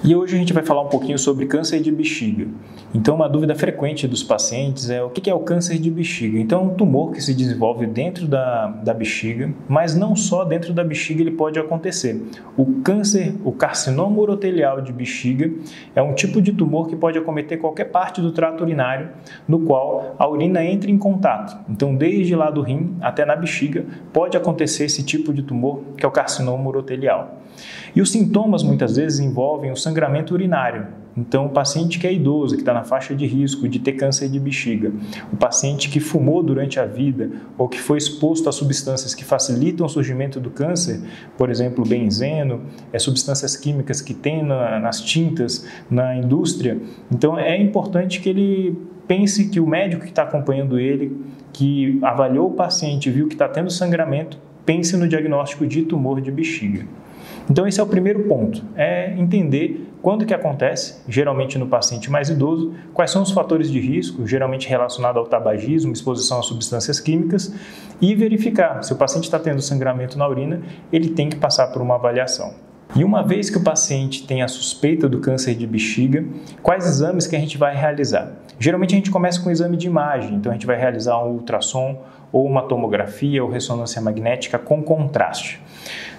E hoje a gente vai falar um pouquinho sobre câncer de bexiga. Então, uma dúvida frequente dos pacientes é o que é o câncer de bexiga? Então, é um tumor que se desenvolve dentro da bexiga, mas não só dentro da bexiga ele pode acontecer. O câncer, o carcinoma urotelial de bexiga, é um tipo de tumor que pode acometer qualquer parte do trato urinário no qual a urina entra em contato. Então, desde lá do rim até na bexiga, pode acontecer esse tipo de tumor, que é o carcinoma urotelial. E os sintomas muitas vezes envolvem o sangramento urinário. Então, o paciente que é idoso, que está na faixa de risco de ter câncer de bexiga, o paciente que fumou durante a vida ou que foi exposto a substâncias que facilitam o surgimento do câncer, por exemplo, benzeno, substâncias químicas que tem nas tintas, na indústria. Então, é importante que ele pense que o médico que está acompanhando ele, que avaliou o paciente e viu que está tendo sangramento, pense no diagnóstico de tumor de bexiga. Então esse é o primeiro ponto, é entender quando que acontece, geralmente no paciente mais idoso, quais são os fatores de risco, geralmente relacionado ao tabagismo, exposição a substâncias químicas, e verificar se o paciente está tendo sangramento na urina, ele tem que passar por uma avaliação. E uma vez que o paciente tem a suspeita do câncer de bexiga, quais exames que a gente vai realizar? Geralmente a gente começa com um exame de imagem, então a gente vai realizar um ultrassom ou uma tomografia ou ressonância magnética com contraste.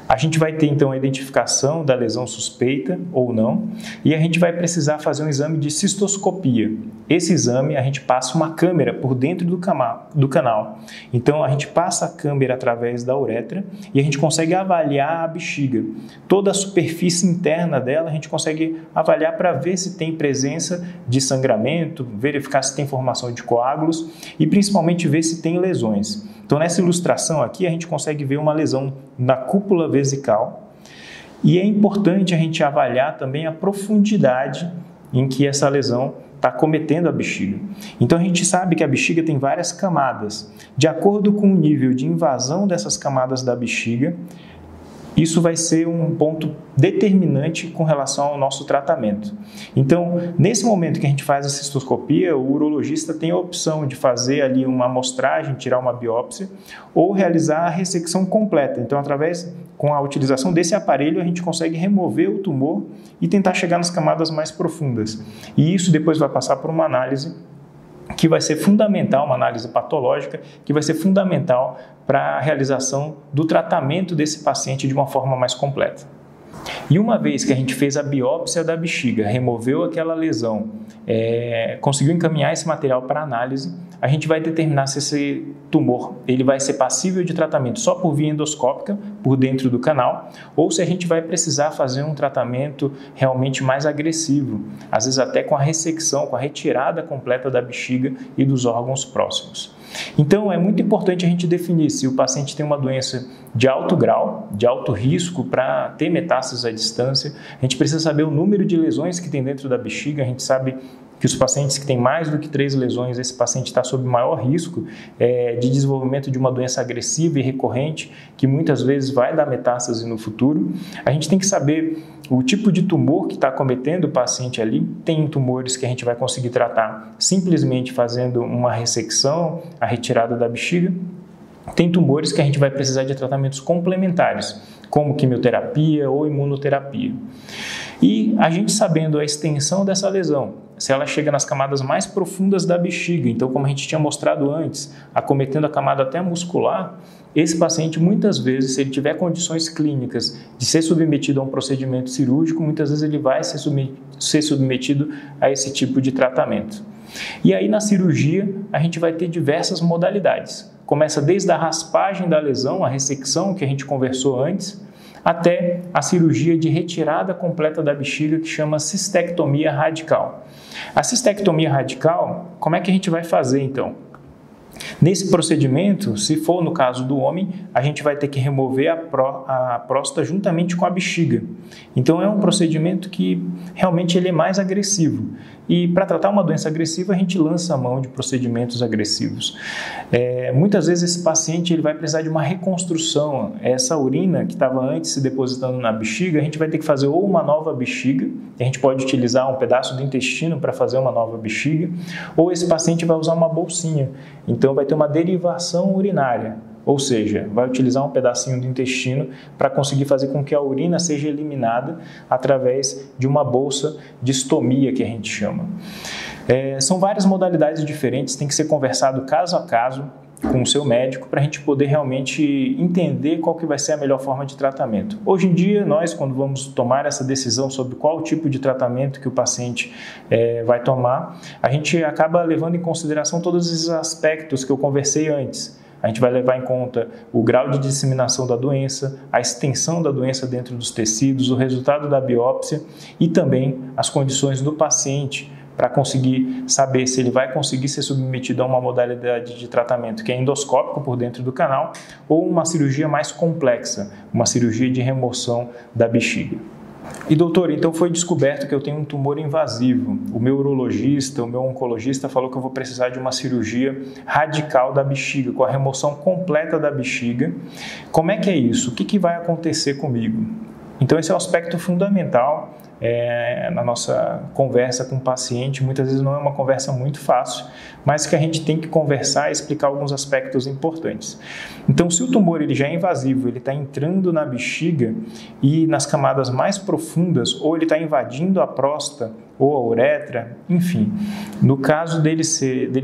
A gente vai ter então a identificação da lesão suspeita ou não e a gente vai precisar fazer um exame de cistoscopia. Esse exame a gente passa uma câmera por dentro do canal. Então a gente passa a câmera através da uretra e a gente consegue avaliar a bexiga. Toda a superfície interna dela a gente consegue avaliar para ver se tem presença de sangramento, verificar se tem formação de coágulos e principalmente ver se tem lesões. Então, nessa ilustração aqui, a gente consegue ver uma lesão na cúpula vesical e é importante a gente avaliar também a profundidade em que essa lesão está acometendo a bexiga. Então, a gente sabe que a bexiga tem várias camadas. De acordo com o nível de invasão dessas camadas da bexiga, isso vai ser um ponto determinante com relação ao nosso tratamento. Então, nesse momento que a gente faz a cistoscopia, o urologista tem a opção de fazer ali uma amostragem, tirar uma biópsia, ou realizar a ressecção completa. Então, com a utilização desse aparelho, a gente consegue remover o tumor e tentar chegar nas camadas mais profundas. E isso depois vai passar por uma análise que vai ser fundamental, uma análise patológica, que vai ser fundamental para a realização do tratamento desse paciente de uma forma mais completa. E uma vez que a gente fez a biópsia da bexiga, removeu aquela lesão, conseguiu encaminhar esse material para análise, a gente vai determinar se esse tumor ele vai ser passível de tratamento só por via endoscópica, por dentro do canal, ou se a gente vai precisar fazer um tratamento realmente mais agressivo, às vezes até com a ressecção, com a retirada completa da bexiga e dos órgãos próximos. Então, é muito importante a gente definir se o paciente tem uma doença de alto grau, de alto risco para ter metástases à distância. A gente precisa saber o número de lesões que tem dentro da bexiga. A gente sabe que os pacientes que têm mais do que 3 lesões, esse paciente está sob maior risco de desenvolvimento de uma doença agressiva e recorrente, que muitas vezes vai dar metástase no futuro. A gente tem que saber o tipo de tumor que está acometendo o paciente ali. Tem tumores que a gente vai conseguir tratar simplesmente fazendo uma ressecção, a retirada da bexiga. Tem tumores que a gente vai precisar de tratamentos complementares, como quimioterapia ou imunoterapia. E a gente sabendo a extensão dessa lesão, se ela chega nas camadas mais profundas da bexiga, então como a gente tinha mostrado antes, acometendo a camada até muscular, esse paciente muitas vezes, se ele tiver condições clínicas de ser submetido a um procedimento cirúrgico, muitas vezes ele vai ser submetido a esse tipo de tratamento. E aí na cirurgia a gente vai ter diversas modalidades. Começa desde a raspagem da lesão, a ressecção que a gente conversou antes, até a cirurgia de retirada completa da bexiga, que chama cistectomia radical. A cistectomia radical, como é que a gente vai fazer então? Nesse procedimento, se for no caso do homem, a gente vai ter que remover a próstata juntamente com a bexiga. Então é um procedimento que realmente ele é mais agressivo. E para tratar uma doença agressiva, a gente lança a mão de procedimentos agressivos. Muitas vezes esse paciente ele vai precisar de uma reconstrução. Essa urina que estava antes se depositando na bexiga, a gente vai ter que fazer ou uma nova bexiga, a gente pode utilizar um pedaço do intestino para fazer uma nova bexiga, ou esse paciente vai usar uma bolsinha. Então vai ter uma derivação urinária. ou seja, vai utilizar um pedacinho do intestino para conseguir fazer com que a urina seja eliminada através de uma bolsa de estomia, que a gente chama. São várias modalidades diferentes, tem que ser conversado caso a caso com o seu médico para a gente poder realmente entender qual que vai ser a melhor forma de tratamento. Hoje em dia, nós, quando vamos tomar essa decisão sobre qual tipo de tratamento que o paciente vai tomar, a gente acaba levando em consideração todos esses aspectos que eu conversei antes. A gente vai levar em conta o grau de disseminação da doença, a extensão da doença dentro dos tecidos, o resultado da biópsia e também as condições do paciente, para conseguir saber se ele vai conseguir ser submetido a uma modalidade de tratamento que é endoscópico por dentro do canal ou uma cirurgia mais complexa, uma cirurgia de remoção da bexiga. E doutor, então foi descoberto que eu tenho um tumor invasivo. O meu urologista, o meu oncologista falou que eu vou precisar de uma cirurgia radical da bexiga, com a remoção completa da bexiga. Como é que é isso? O que vai acontecer comigo? Então esse é um aspecto fundamental na nossa conversa com o paciente. Muitas vezes não é uma conversa muito fácil, mas que a gente tem que conversar e explicar alguns aspectos importantes. Então, se o tumor ele já é invasivo, ele está entrando na bexiga e nas camadas mais profundas, ou ele está invadindo a próstata ou a uretra, enfim. No caso dele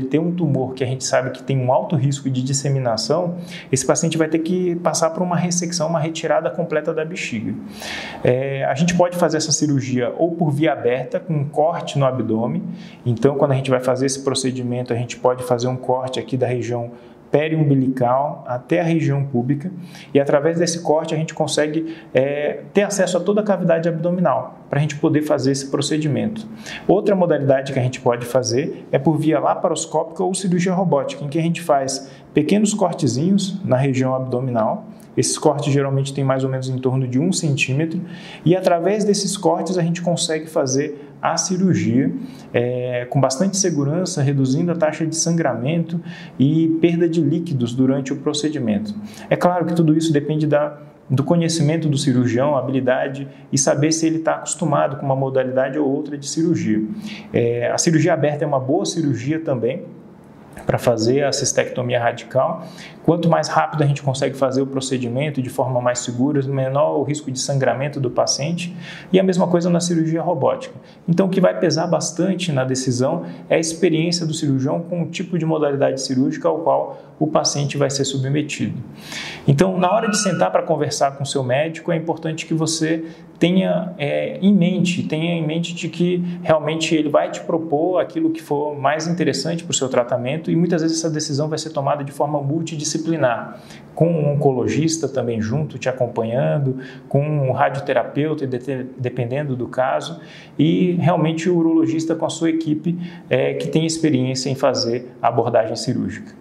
ter um tumor que a gente sabe que tem um alto risco de disseminação, esse paciente vai ter que passar por uma ressecção, uma retirada completa da bexiga. A gente pode fazer essa cirurgia ou por via aberta, com um corte no abdômen. Então, quando a gente vai fazer esse procedimento, a gente pode fazer um corte aqui da região periumbilical até a região púbica e através desse corte a gente consegue ter acesso a toda a cavidade abdominal para a gente poder fazer esse procedimento. Outra modalidade que a gente pode fazer é por via laparoscópica ou cirurgia robótica, em que a gente faz pequenos cortezinhos na região abdominal. Esses cortes geralmente têm mais ou menos em torno de 1 centímetro e através desses cortes a gente consegue fazer a cirurgia com bastante segurança, reduzindo a taxa de sangramento e perda de líquidos durante o procedimento. É claro que tudo isso depende do conhecimento do cirurgião, habilidade e saber se ele está acostumado com uma modalidade ou outra de cirurgia. A cirurgia aberta é uma boa cirurgia também para fazer a cistectomia radical. Quanto mais rápido a gente consegue fazer o procedimento de forma mais segura, menor o risco de sangramento do paciente, e a mesma coisa na cirurgia robótica. Então, o que vai pesar bastante na decisão é a experiência do cirurgião com o tipo de modalidade cirúrgica ao qual o paciente vai ser submetido. Então, na hora de sentar para conversar com o seu médico, é importante que você tenha em mente de que realmente ele vai te propor aquilo que for mais interessante para o seu tratamento e muitas vezes essa decisão vai ser tomada de forma multidisciplinar, com um oncologista também junto, te acompanhando, com um radioterapeuta, dependendo do caso, e realmente o urologista com a sua equipe que tem experiência em fazer a abordagem cirúrgica.